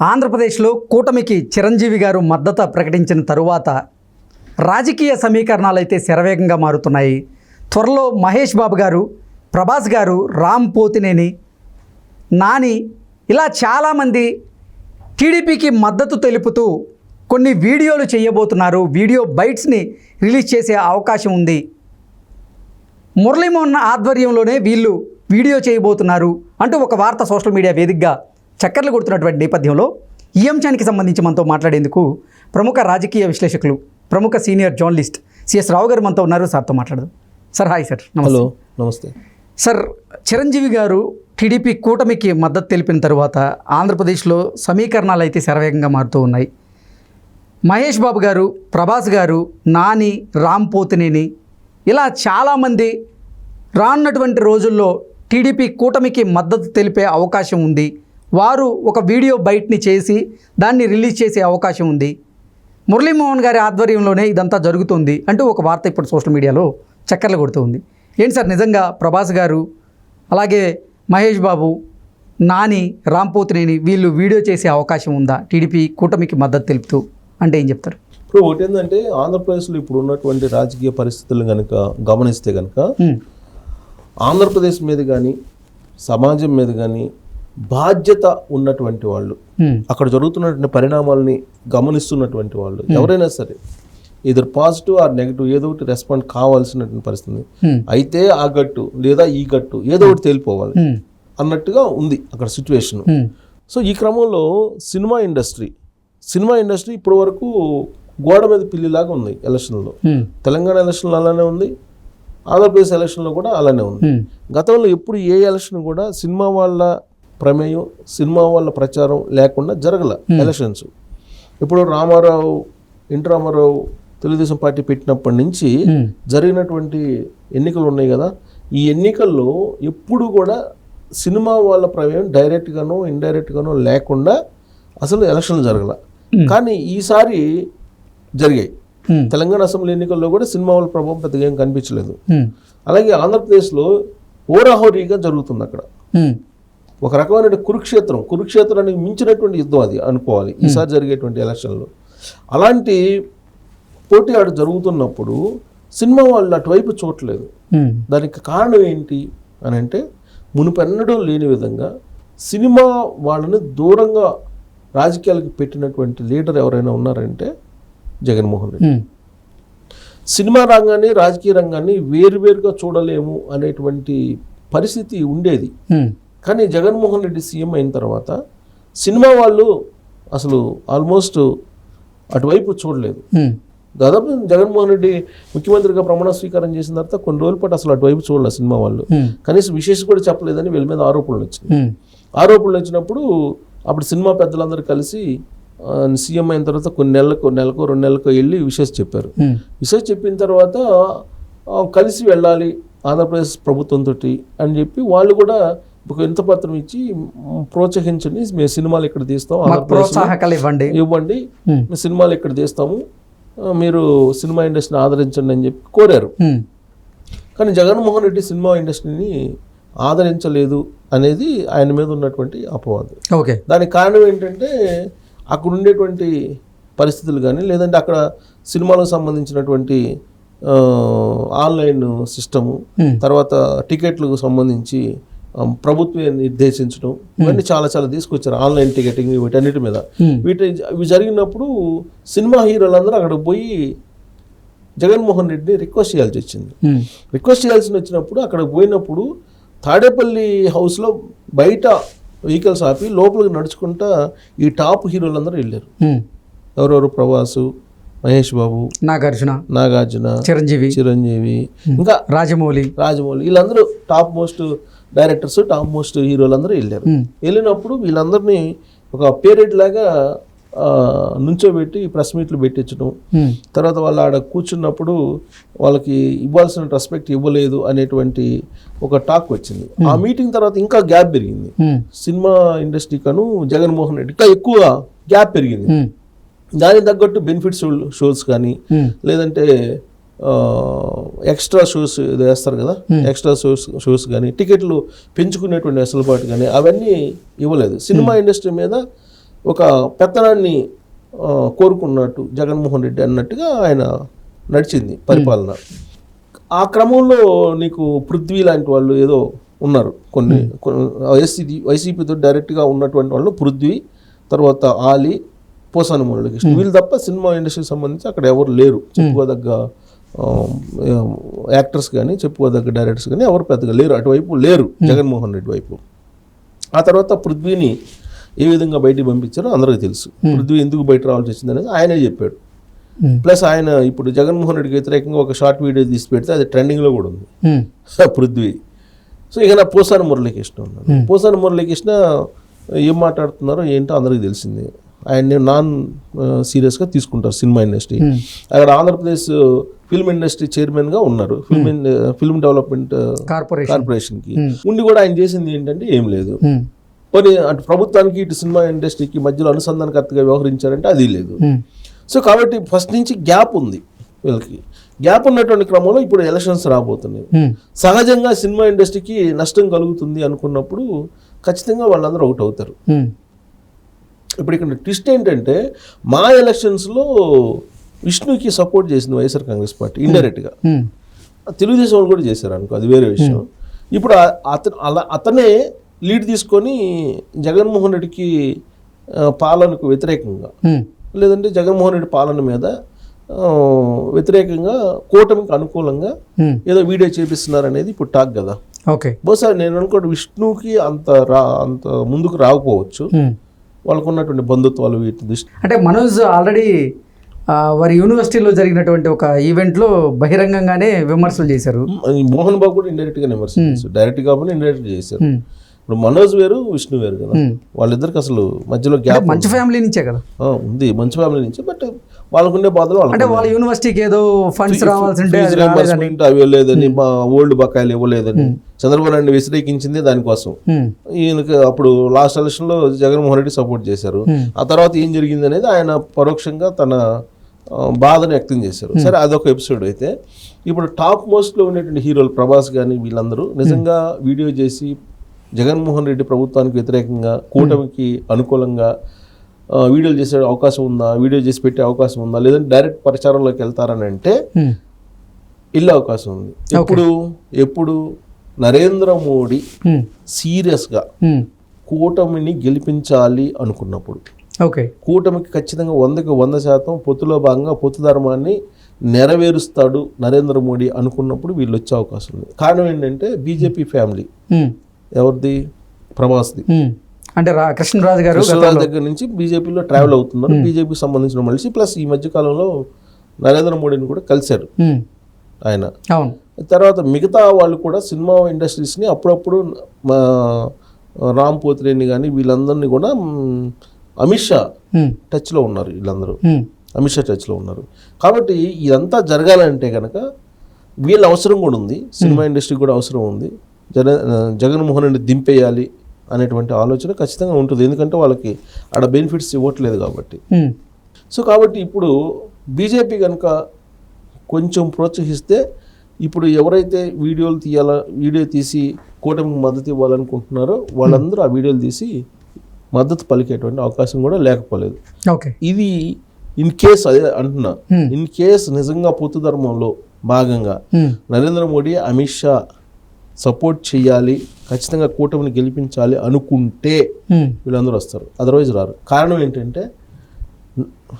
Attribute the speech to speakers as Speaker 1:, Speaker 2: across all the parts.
Speaker 1: ఆంధ్రప్రదేశ్లో కూటమికి చిరంజీవి గారు మద్దతు ప్రకటించిన తరువాత రాజకీయ సమీకరణాలు అయితే శరవేగంగా మారుతున్నాయి. త్వరలో మహేష్ బాబు గారు, ప్రభాస్ గారు, రామ్ పోతినేని, నాని ఇలా చాలామంది టీడీపీకి మద్దతు తెలుపుతూ కొన్ని వీడియోలు చేయబోతున్నారు. వీడియో బైట్స్ని రిలీజ్ చేసే అవకాశం ఉంది. మురళీమోహన్ ఆధ్వర్యంలోనే వీళ్ళు వీడియో చేయబోతున్నారు అంటూ ఒక వార్త సోషల్ మీడియా వేదికగా చక్కర్లు కొడుతున్నటువంటి నేపథ్యంలో ఈ అంశానికి సంబంధించి మనతో మాట్లాడేందుకు ప్రముఖ రాజకీయ విశ్లేషకులు, ప్రముఖ సీనియర్ జర్నలిస్ట్ సిఎస్ రావు గారు మనతో ఉన్నారు. సార్తో మాట్లాడదాం. Sir hi sir.
Speaker 2: హలో, నమస్తే
Speaker 1: సార్. చిరంజీవి గారు టీడీపీ కూటమికి మద్దతు తెలిపిన తర్వాత ఆంధ్రప్రదేశ్లో సమీకరణాలు అయితే శరవేగంగా మారుతూ ఉన్నాయి. మహేష్ బాబు గారు, ప్రభాస్ గారు, నాని, రామ్ పోతినేని ఇలా చాలామంది రానున్నటువంటి రోజుల్లో టీడీపీ కూటమికి మద్దతు తెలిపే అవకాశం ఉంది. వారు ఒక వీడియో బైట్ని చేసి దాన్ని రిలీజ్ చేసే అవకాశం ఉంది. మురళీమోహన్ గారి ఆధ్వర్యంలోనే ఇదంతా జరుగుతుంది అంటూ ఒక వార్త ఇప్పుడు సోషల్ మీడియాలో చక్కర్లు కొడుతుంది. ఏంటి సార్, నిజంగా ప్రభాస్ గారు, అలాగే మహేష్ బాబు, నాని, రామ్ పోతినేని వీళ్ళు వీడియో చేసే అవకాశం ఉందా టీడీపీ కూటమికి మద్దతు తెలుపుతూ? అంటే ఏం చెప్తారు?
Speaker 2: ఇప్పుడు ఒకటి ఏంటంటే, ఆంధ్రప్రదేశ్లో ఇప్పుడు ఉన్నటువంటి రాజకీయ పరిస్థితులను కనుక గమనిస్తే కనుక ఆంధ్రప్రదేశ్ మీద కానీ సమాజం మీద కానీ బాధ్యత ఉన్నటువంటి వాళ్ళు, అక్కడ జరుగుతున్నటువంటి పరిణామాలని గమనిస్తున్నటువంటి వాళ్ళు ఎవరైనా సరే ఇద్దరు పాజిటివ్ ఆర్ నెగిటివ్ ఏదో ఒకటి రెస్పాండ్ కావాల్సినటువంటి పరిస్థితి. అయితే ఆ గట్టు లేదా ఈ గట్టు ఏదో ఒకటి తేలిపోవాలి అన్నట్టుగా ఉంది అక్కడ సిచ్యువేషన్. సో ఈ క్రమంలో సినిమా ఇండస్ట్రీ ఇప్పటి వరకు గోడ మీద పిల్లిలాగా ఉంది ఎలక్షన్లో. తెలంగాణ ఎలక్షన్లో అలానే ఉంది, ఆంధ్రప్రదేశ్ ఎలక్షన్లో కూడా అలానే ఉంది. గతంలో ఎప్పుడు ఏ ఎలక్షన్ కూడా సినిమా వాళ్ళ ప్రమేయం, సినిమా వాళ్ళ ప్రచారం లేకుండా జరగల ఎలక్షన్స్. ఇప్పుడు ఎన్టీ రామారావు తెలుగుదేశం పార్టీ పెట్టినప్పటి నుంచి జరిగినటువంటి ఎన్నికలు ఉన్నాయి కదా, ఈ ఎన్నికల్లో ఎప్పుడు కూడా సినిమా వాళ్ళ ప్రమేయం డైరెక్ట్గానో ఇండైరెక్ట్గానో లేకుండా అసలు ఎలక్షన్లు జరగల. కానీ ఈసారి జరిగాయి. తెలంగాణ అసెంబ్లీ ఎన్నికల్లో కూడా సినిమా వాళ్ళ ప్రభావం పెద్దగా ఏం కనిపించలేదు. అలాగే ఆంధ్రప్రదేశ్లో ఓరాహోరీగా జరుగుతుంది. అక్కడ ఒక రకమైన కురుక్షేత్రానికి మించినటువంటి యుద్ధం అది అనుకోవాలి ఈసారి జరిగేటువంటి ఎలక్షన్లో. అలాంటి పోటీ ఆడ జరుగుతున్నప్పుడు సినిమా వాళ్ళు అటువైపు చూడలేదు. దానికి కారణం ఏంటి అని అంటే, మునుపెన్నడూ లేని విధంగా సినిమా వాళ్ళని దూరంగా రాజకీయాలకు పెట్టినటువంటి లీడర్ ఎవరైనా ఉన్నారంటే జగన్మోహన్ రెడ్డి. సినిమా రంగాన్ని, రాజకీయ రంగాన్ని వేరువేరుగా చూడలేము అనేటువంటి పరిస్థితి ఉండేది. కానీ జగన్మోహన్ రెడ్డి సీఎం అయిన తర్వాత సినిమా వాళ్ళు అసలు ఆల్మోస్ట్ అటువైపు చూడలేదు. దాదాపు జగన్మోహన్ రెడ్డి ముఖ్యమంత్రిగా ప్రమాణ స్వీకారం చేసిన తర్వాత కొన్ని రోజుల పాటు అసలు అటువైపు చూడలేదు సినిమా వాళ్ళు. కనీసం విశేషం కూడా చెప్పలేదని వీళ్ళ మీద ఆరోపణలు వచ్చినప్పుడు అప్పుడు సినిమా పెద్దలందరూ కలిసి సీఎం అయిన తర్వాత కొన్ని నెలలకు 2 నెలలకు వెళ్ళి విషయం చెప్పారు. విషయం చెప్పిన తర్వాత కలిసి వెళ్ళాలి ఆంధ్రప్రదేశ్ ప్రభుత్వంతో అని చెప్పి వాళ్ళు కూడా ఒక వినతి పత్రం ఇచ్చి ప్రోత్సహించండి, మేము సినిమాలు ఇక్కడ తీస్తాం, ఇవ్వండి, మేము సినిమాలు ఇక్కడ తీస్తాము, మీరు సినిమా ఇండస్ట్రీని ఆదరించండి అని చెప్పి కోరారు. కానీ జగన్మోహన్ రెడ్డి సినిమా ఇండస్ట్రీని ఆదరించలేదు అనేది ఆయన మీద ఉన్నటువంటి అపవాదం. దానికి కారణం ఏంటంటే, అక్కడ ఉండేటువంటి పరిస్థితులు కానీ, లేదంటే అక్కడ సినిమాలకు సంబంధించినటువంటి ఆన్లైన్ సిస్టము, తర్వాత టికెట్లకు సంబంధించి ప్రభుత్వం నిర్దేశించడం, ఇవన్నీ చాలా తీసుకొచ్చారు. ఆన్లైన్ టికెటింగ్ వీటన్నిటి మీద ఇవి జరిగినప్పుడు సినిమా హీరోలందరూ అక్కడ పోయి జగన్మోహన్ రెడ్డిని రిక్వెస్ట్ చేయాల్సి వచ్చింది. రిక్వెస్ట్ చేయాల్సి వచ్చినప్పుడు అక్కడ పోయినప్పుడు తాడేపల్లి హౌస్లో బయట వెహికల్స్ ఆపి లోపలికి నడుచుకుంటా ఈ టాప్ హీరోలందరూ వెళ్ళారు. ఎవరెవరు? ప్రభాసు, మహేష్ బాబు, నాగార్జున, చిరంజీవి, ఇంకా రాజమౌళి వీళ్ళందరూ top most directors, top most హీరోలందరూ వెళ్ళారు. వెళ్ళినప్పుడు వీళ్ళందరినీ ఒక పీరియడ్ లాగా నుంచోబెట్టి ప్రెస్ మీట్లు పెట్టించడం, తర్వాత వాళ్ళు ఆడ కూర్చున్నప్పుడు వాళ్ళకి ఇవ్వాల్సిన రెస్పెక్ట్ ఇవ్వలేదు అనేటువంటి ఒక టాక్ వచ్చింది. ఆ మీటింగ్ తర్వాత ఇంకా గ్యాప్ పెరిగింది. సినిమా ఇండస్ట్రీ కను జగన్మోహన్ రెడ్డి ఇంకా ఎక్కువ గ్యాప్ పెరిగింది. దానికి తగ్గట్టు బెనిఫిట్ షోస్ కానీ, లేదంటే ఎక్స్ట్రా షోస్ వేస్తారు కదా, ఎక్స్ట్రా షోస్ కానీ, టికెట్లు పెంచుకునేటువంటి వెసులుబాటు కానీ అవన్నీ ఇవ్వలేదు. సినిమా ఇండస్ట్రీ మీద ఒక పెత్తనాన్ని కోరుకున్నట్టు జగన్మోహన్ రెడ్డి అన్నట్టుగా ఆయన నడిచింది పరిపాలన. ఆ క్రమంలో నీకు పృథ్వీ లాంటి వాళ్ళు ఏదో ఉన్నారు, కొన్ని వైసీపీతో డైరెక్ట్గా ఉన్నటువంటి వాళ్ళు పృథ్వీ, తర్వాత ఆలీ, పోసాని మురళీకృష్ణ, వీళ్ళు తప్ప సినిమా ఇండస్ట్రీకి సంబంధించి అక్కడ ఎవరు లేరు చెప్పుకోదగ్గ యాక్టర్స్ కానీ చెప్పుకోదగ్గ డైరెక్టర్స్ కానీ ఎవరు పెద్దగా లేరు, అటువైపు లేరు జగన్మోహన్ రెడ్డి వైపు. ఆ తర్వాత పృథ్వీని ఏ విధంగా బయటికి పంపించారో అందరికీ తెలుసు. పృథ్వీ ఎందుకు బయట రావాల్సి వచ్చింది అనేది ఆయనే చెప్పాడు. ప్లస్ ఆయన ఇప్పుడు జగన్మోహన్ రెడ్డికి వ్యతిరేకంగా ఒక షార్ట్ వీడియో తీసి పెడితే అది ట్రెండింగ్లో కూడా ఉంది పృథ్వీ. సో ఇక నా పోసాని మురళీకృష్ణ ఉన్నాడు. పోసాని మురళీకృష్ణ ఏం మాట్లాడుతున్నారో ఏంటో అందరికీ తెలిసింది. ఆయన్ని నాన్ సీరియస్గా తీసుకుంటారు సినిమా ఇండస్ట్రీ. అక్కడ ఆంధ్రప్రదేశ్ ఫిల్మ్ ఇండస్ట్రీ చైర్మన్గా ఉన్నారు, ఫిల్మ్ డెవలప్మెంట్ కార్పొరేషన్కి ఉండి కూడా ఆయన చేసింది ఏంటంటే ఏం లేదు. పోనీ అటు ప్రభుత్వానికి ఇటు సినిమా ఇండస్ట్రీకి మధ్యలో అనుసంధానకర్తగా వ్యవహరించారంటే అది లేదు. సో కాబట్టి ఫస్ట్ నుంచి గ్యాప్ ఉంది వీళ్ళకి. గ్యాప్ ఉన్నటువంటి క్రమంలో ఇప్పుడు ఎలక్షన్స్ రాబోతున్నాయి. సహజంగా సినిమా ఇండస్ట్రీకి నష్టం కలుగుతుంది అనుకున్నప్పుడు ఖచ్చితంగా వాళ్ళందరూ అవుట్ అవుతారు. ఇప్పుడు ఇక్కడ ట్విస్ట్ ఏంటంటే మా ఎలక్షన్స్లో విష్ణుకి సపోర్ట్ చేసింది వైఎస్ఆర్ కాంగ్రెస్ పార్టీ ఇండైరెక్ట్గా. తెలుగుదేశం వాళ్ళు కూడా చేశారు అనుకో, అది వేరే విషయం. ఇప్పుడు అతనే లీడ్ తీసుకొని జగన్మోహన్ రెడ్డికి పాలనకు వ్యతిరేకంగా, లేదంటే జగన్మోహన్ రెడ్డి పాలన మీద వ్యతిరేకంగా కూటమికి అనుకూలంగా ఏదో వీడియో చేపిస్తున్నారు అనేది ఇప్పుడు టాక్ కదా.
Speaker 1: ఓకే,
Speaker 2: బహుశా నేను అనుకోండి విష్ణుకి అంత ముందుకు రాకపోవచ్చు, వాళ్ళకు ఉన్నటువంటి బంధుత్వాలు వీటి దృష్టి.
Speaker 1: అంటే మనోజ్ ఆల్రెడీ వారి యూనివర్సిటీలో జరిగినటువంటి ఒక ఈవెంట్లో బహిరంగంగానే విమర్శలు చేశారు.
Speaker 2: మోహన్ బాబు కూడా ఇండైరెక్ట్గా విమర్శలు చేశారు, డైరెక్ట్ కాబట్టి ఇండైరెక్ట్ చేశారు. ఇప్పుడు మనోజ్ వేరు విష్ణు వేరు కదా, వాళ్ళిద్దరికి అసలు మధ్యలో గ్యాప్.
Speaker 1: మంచి ఫ్యామిలీ నుంచే కదా
Speaker 2: ఉంది, మంచి ఫ్యామిలీ నుంచి. బట్ వాళ్ళకుండే బాధలు
Speaker 1: అంటే వాళ్ళ యూనివర్సిటీకి ఏదో ఫండ్స్ రావాల్సింటే
Speaker 2: అవి లేదని, ఓల్డ్ బకాయిలు ఇవ్వలేదని చంద్రబాబు నాయుడు వ్యతిరేకించింది దానికోసం. ఈయనకి అప్పుడు లాస్ట్ ఎలక్షన్ లో జగన్మోహన్ రెడ్డి సపోర్ట్ చేశారు. ఆ తర్వాత ఏం జరిగింది అనేది ఆయన పరోక్షంగా తన బాధను వ్యక్తం చేశారు. సరే, అదొక ఎపిసోడ్. అయితే ఇప్పుడు టాప్ మోస్ట్ లో ఉండేటువంటి హీరోలు ప్రభాస్ కానీ వీళ్ళందరూ నిజంగా వీడియో చేసి జగన్మోహన్ రెడ్డి ప్రభుత్వానికి వ్యతిరేకంగా కూటమికి అనుకూలంగా వీడియోలు చేసే అవకాశం ఉందా, వీడియో చేసి పెట్టే అవకాశం ఉందా, లేదంటే డైరెక్ట్ ప్రచారంలోకి వెళ్తారని అంటే వెళ్ళే అవకాశం ఉంది. ఎప్పుడు నరేంద్ర మోడీ సీరియస్గా కూటమిని గెలిపించాలి అనుకున్నప్పుడు, కూటమికి ఖచ్చితంగా 100% పొత్తులో భాగంగా పొత్తు ధర్మాన్ని నెరవేరుస్తాడు నరేంద్ర మోడీ అనుకున్నప్పుడు వీళ్ళు వచ్చే అవకాశం ఉంది. కారణం ఏంటంటే బీజేపీ ఫ్యామిలీ, ఎవరిది, ప్రభాస్ది,
Speaker 1: అంటే కృష్ణరాజు గారు
Speaker 2: దగ్గర నుంచి బీజేపీలో ట్రావెల్ అవుతున్నారు, బీజేపీకి సంబంధించిన మనిషి. ప్లస్ ఈ మధ్య కాలంలో నరేంద్ర మోడీని కూడా కలిశారు ఆయన. తర్వాత మిగతా వాళ్ళు కూడా సినిమా ఇండస్ట్రీస్ని అప్పుడప్పుడు రామ్ పోతిరేని కానీ వీళ్ళందరినీ కూడా అమిత్ షా టచ్లో ఉన్నారు. వీళ్ళందరూ అమిత్ షా టచ్లో ఉన్నారు. కాబట్టి ఇదంతా జరగాలంటే కనుక వీళ్ళ అవసరం కూడా ఉంది, సినిమా ఇండస్ట్రీ కూడా అవసరం ఉంది. జగన్మోహన్ రెడ్డి దింపేయాలి అనేటువంటి ఆలోచన ఖచ్చితంగా ఉంటుంది, ఎందుకంటే వాళ్ళకి ఆడ బెనిఫిట్స్ ఇవ్వట్లేదు కాబట్టి. సో కాబట్టి ఇప్పుడు బీజేపీ కనుక కొంచెం ప్రోత్సహిస్తే, ఇప్పుడు ఎవరైతే వీడియో తీసి కూటమికి మద్దతు ఇవ్వాలనుకుంటున్నారో వాళ్ళందరూ ఆ వీడియోలు తీసి మద్దతు పలికేటువంటి అవకాశం కూడా లేకపోలేదు. ఇది ఇన్ కేస్, అదే అంటున్నా, ఇన్ కేస్ నిజంగా పొత్తు ధర్మంలో భాగంగా నరేంద్ర మోడీ అమిత్ షా సపోర్ట్ చేయాలి, ఖచ్చితంగా కూటమిని గెలిపించాలి అనుకుంటే వీళ్ళందరూ వస్తారు, అదర్వైజ్ రారు. కారణం ఏంటంటే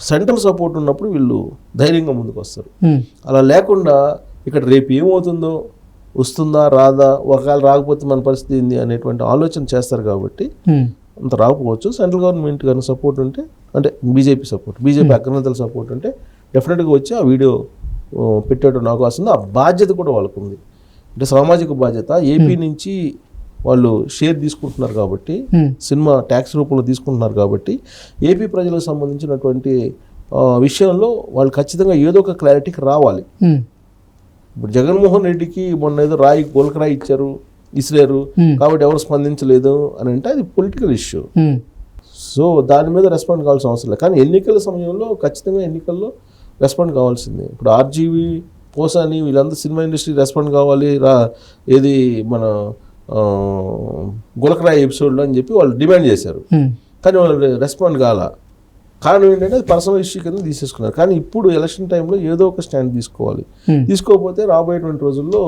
Speaker 2: సెంట్రల్ సపోర్ట్ ఉన్నప్పుడు వీళ్ళు ధైర్యంగా ముందుకు వస్తారు. అలా లేకుండా ఇక్కడ రేపు ఏమవుతుందో, వస్తుందా రాదా, ఒకవేళ రాకపోతే మన పరిస్థితి ఏంది అనేటువంటి ఆలోచన చేస్తారు. కాబట్టి అంత రాకపోవచ్చు. సెంట్రల్ గవర్నమెంట్ కానీ సపోర్ట్ ఉంటే, అంటే బీజేపీ అగ్రనేతల సపోర్ట్ ఉంటే డెఫినెట్గా వచ్చి ఆ వీడియో పెట్టేటువంటి అవకాశం ఉంది. ఆ బాధ్యత కూడా వాళ్ళకు ఉంది, అంటే సామాజిక బాధ్యత. ఏపీ నుంచి వాళ్ళు షేర్ తీసుకుంటున్నారు కాబట్టి, సినిమా ట్యాక్స్ రూపంలో తీసుకుంటున్నారు కాబట్టి, ఏపీ ప్రజలకు సంబంధించినటువంటి విషయంలో వాళ్ళు ఖచ్చితంగా ఏదో ఒక క్లారిటీకి రావాలి. ఇప్పుడు జగన్మోహన్ రెడ్డికి మొన్న ఏదో గోల్కరాయి ఇచ్చారు, ఇసిరారు, కాబట్టి ఎవరు స్పందించలేదు అని అంటే అది పొలిటికల్ ఇష్యూ. సో దాని మీద రెస్పాండ్ కావాల్సిన అవసరం లేదు. కానీ ఎన్నికల సమయంలో ఖచ్చితంగా ఎన్నికల్లో రెస్పాండ్ కావాల్సిందే. ఇప్పుడు ఆర్జీవి, పోసాని వీళ్ళంతా సినిమా ఇండస్ట్రీ రెస్పాండ్ కావాలి, ఏది మన గులకరాయి ఎపిసోడ్లో అని చెప్పి వాళ్ళు డిమాండ్ చేశారు. కానీ వాళ్ళు రెస్పాండ్ కాల. కారణం ఏంటంటే అది పర్సనల్ ఇష్యూ కింద తీసేసుకున్నారు. కానీ ఇప్పుడు ఎలక్షన్ టైంలో ఏదో ఒక స్టాండ్ తీసుకోవాలి. తీసుకోకపోతే రాబోయేటువంటి రోజుల్లో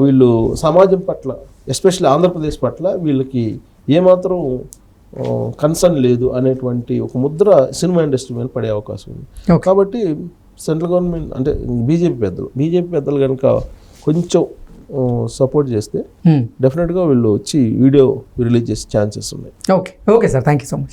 Speaker 2: వీళ్ళు సమాజం పట్ల, ఎస్పెషల్లీ ఆంధ్రప్రదేశ్ పట్ల వీళ్ళకి ఏమాత్రం కన్సర్న్ లేదు అనేటువంటి ఒక ముద్ర సినిమా ఇండస్ట్రీ మీద పడే అవకాశం ఉంది. కాబట్టి సెంట్రల్ గవర్నమెంట్ అంటే బీజేపీ పెద్దలు కనుక కొంచెం సపోర్ట్ చేస్తే డెఫినెట్గా వీళ్ళు వచ్చి వీడియో రిలీజ్ చేసే ఛాన్సెస్ ఉన్నాయి.
Speaker 1: Okay sir, thank you so much.